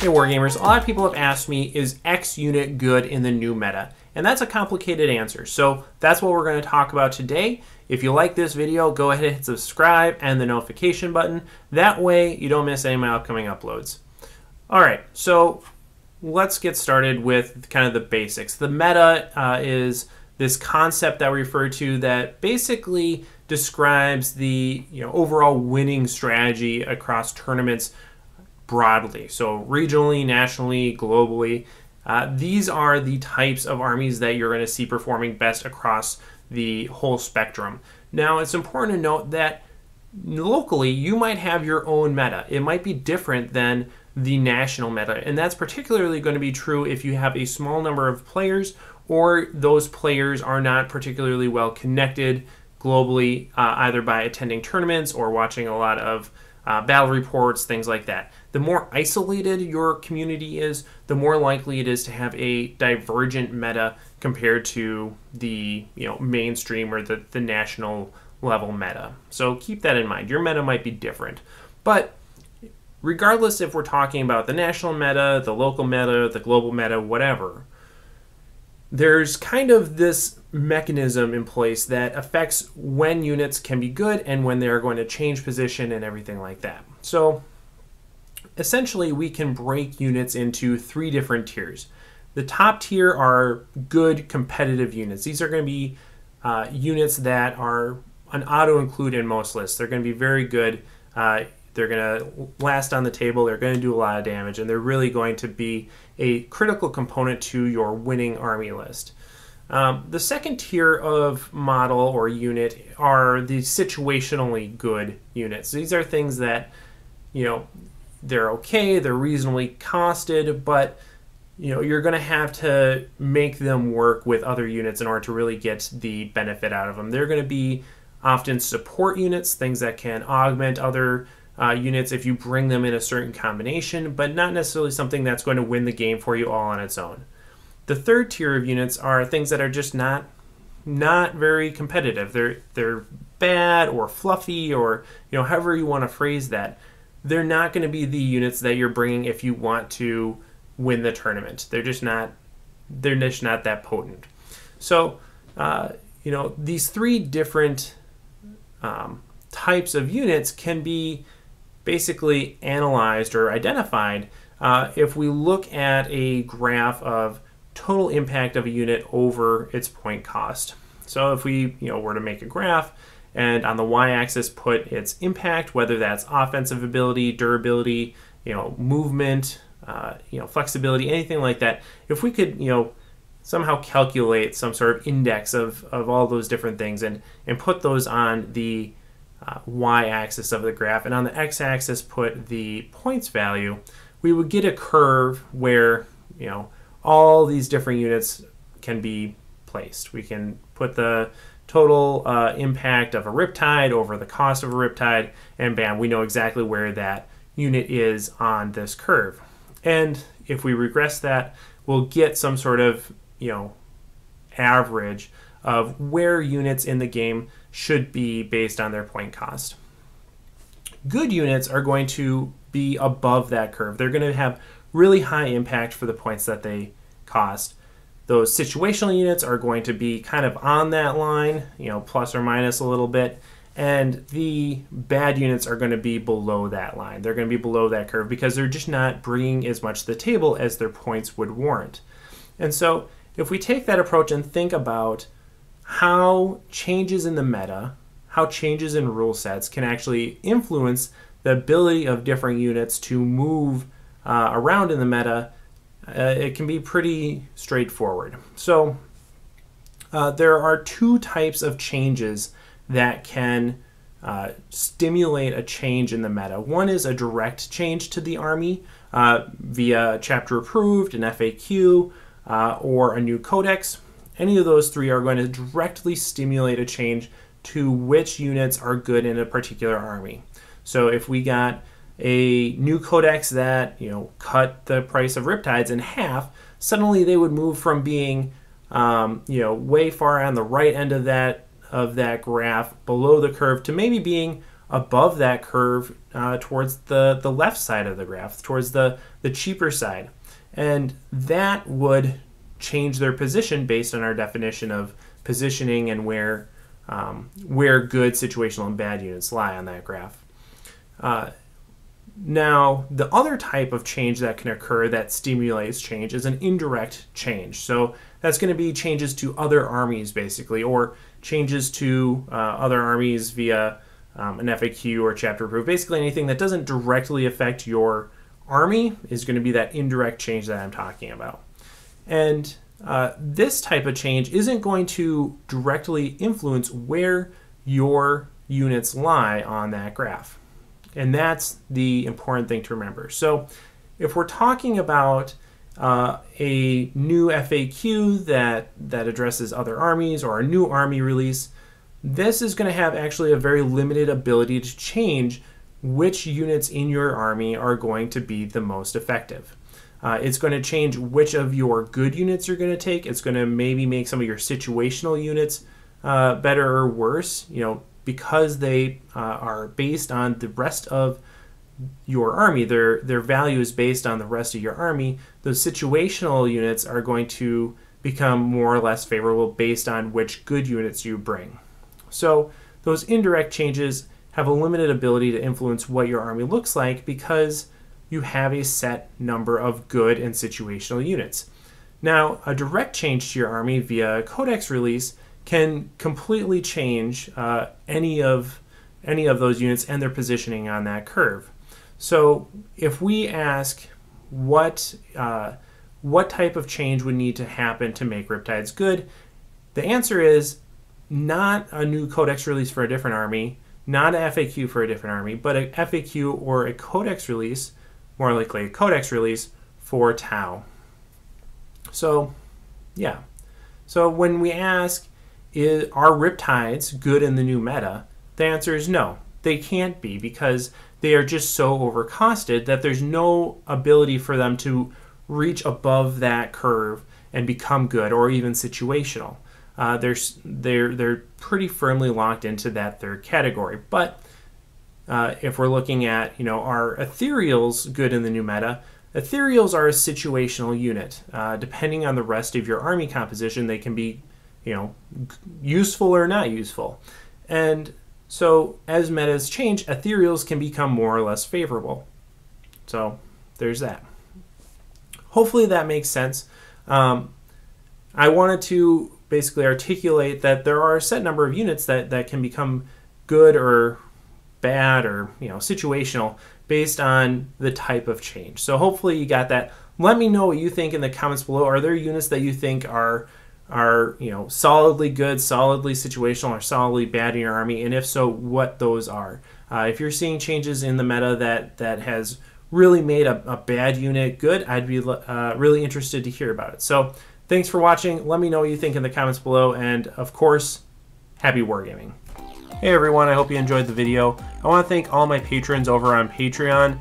Hey Wargamers, a lot of people have asked me, is X unit good in the new meta? And that's a complicated answer, so that's what we're going to talk about today. If you like this video, go ahead and hit subscribe and the notification button. That way you don't miss any of my upcoming uploads. Alright, so let's get started with kind of the basics. The meta is this concept that we refer to that basically describes the overall winning strategy across tournaments broadly. So regionally, nationally, globally. These are the types of armies that you're going to see performing best across the whole spectrum. Now, it's important to note that locally, you might have your own meta. It might be different than the national meta, and that's particularly going to be true if you have a small number of players or those players are not particularly well connected globally, either by attending tournaments or watching a lot of battle reports, things like that. The more isolated your community is, the more likely it is to have a divergent meta compared to the mainstream or the national level meta. So keep that in mind. Your meta might be different. But regardless if we're talking about the national meta, the local meta, the global meta, whatever, there's kind of this mechanism in place that affects when units can be good and when they're going to change position and everything like that. So essentially we can break units into three different tiers. The top tier are good competitive units. These are going to be units that are an auto-include in most lists. They're going to be very good. They're going to last on the table, they're going to do a lot of damage, and they're really going to be a critical component to your winning army list. The second tier of model or unit are the situationally good units. These are things that, they're okay, they're reasonably costed, but you're going to have to make them work with other units in order to really get the benefit out of them. They're going to be often support units, things that can augment other units if you bring them in a certain combination, but not necessarily something that's going to win the game for you all on its own. The third tier of units are things that are just not very competitive. They're bad or fluffy or however you want to phrase that. They're not going to be the units that you're bringing if you want to win the tournament. They're just not that potent. So these three different types of units can be basically analyzed or identified if we look at a graph of total impact of a unit over its point cost. So if we were to make a graph and on the y-axis put its impact, whether that's offensive ability, durability, movement, flexibility, anything like that, if we could somehow calculate some sort of index of all those different things and put those on the y-axis of the graph, and on the x-axis put the points value, we would get a curve where all these different units can be placed. We can put the total impact of a Riptide over the cost of a Riptide, and bam, we know exactly where that unit is on this curve. And if we regress that, we'll get some sort of average of where units in the game should be based on their point cost. Good units are going to be above that curve. They're going to have really high impact for the points that they cost. Those situational units are going to be kind of on that line, plus or minus a little bit, and the bad units are going to be below that line. They're going to be below that curve because they're just not bringing as much to the table as their points would warrant. And so if we take that approach and think about how changes in the meta, how changes in rule sets can actually influence the ability of different units to move around in the meta, it can be pretty straightforward. So there are two types of changes that can stimulate a change in the meta. One is a direct change to the army via chapter approved, an FAQ, or a new codex. Any of those three are going to directly stimulate a change to which units are good in a particular army. So if we got a new codex that cut the price of Riptides in half, suddenly they would move from being way far on the right end of that graph below the curve to maybe being above that curve towards the left side of the graph, towards the cheaper side. And that would change their position based on our definition of positioning and where good, situational, and bad units lie on that graph. Now, the other type of change that can occur that stimulates change is an indirect change. So that's going to be changes to other armies, basically, or changes to other armies via an FAQ or chapter proof. Basically, anything that doesn't directly affect your army is going to be that indirect change that I'm talking about. And this type of change isn't going to directly influence where your units lie on that graph. And that's the important thing to remember. So if we're talking about a new FAQ that addresses other armies or a new army release, this is going to have actually a very limited ability to change which units in your army are going to be the most effective. It's going to change which of your good units you're going to take. It's going to maybe make some of your situational units better or worse, because they are based on the rest of your army. Their value is based on the rest of your army. Those situational units are going to become more or less favorable based on which good units you bring. So those indirect changes have a limited ability to influence what your army looks like because you have a set number of good and situational units. Now, a direct change to your army via a codex release can completely change any of those units and their positioning on that curve. So if we ask what type of change would need to happen to make Riptides good, the answer is not a new codex release for a different army, not an FAQ for a different army, but a FAQ or a codex release, more likely a codex release for Tau. So yeah, so when we ask, are Riptides good in the new meta? The answer is no. They can't be because they are just so overcosted that there's no ability for them to reach above that curve and become good or even situational. They're pretty firmly locked into that third category. But if we're looking at, are ethereals good in the new meta? Ethereals are a situational unit. Depending on the rest of your army composition, they can be useful or not useful. And so as metas change, ethereals can become more or less favorable. So there's that. Hopefully that makes sense. I wanted to basically articulate that there are a set number of units that can become good or bad or situational based on the type of change. So hopefully you got that. Let me know what you think in the comments below. Are there units that you think are solidly good, solidly situational, or solidly bad in your army? And if so, what those are. If you're seeing changes in the meta that has really made a bad unit good, I'd be really interested to hear about it. So thanks for watching. Let me know what you think in the comments below. And of course, happy wargaming. Hey everyone, I hope you enjoyed the video. I want to thank all my patrons over on Patreon.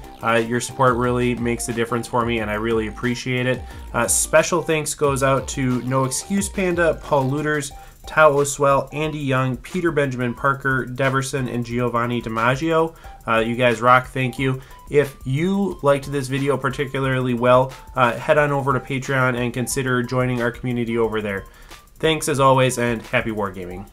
Your support really makes a difference for me and I really appreciate it. Special thanks goes out to NoExcusesPanda, Paul Leuders, TauOswell, Andy Young, Peter Benjamin Parker, Deverson, and Giovanni DiMaggio. You guys rock, thank you. If you liked this video particularly well, head on over to Patreon and consider joining our community over there. Thanks as always and happy wargaming.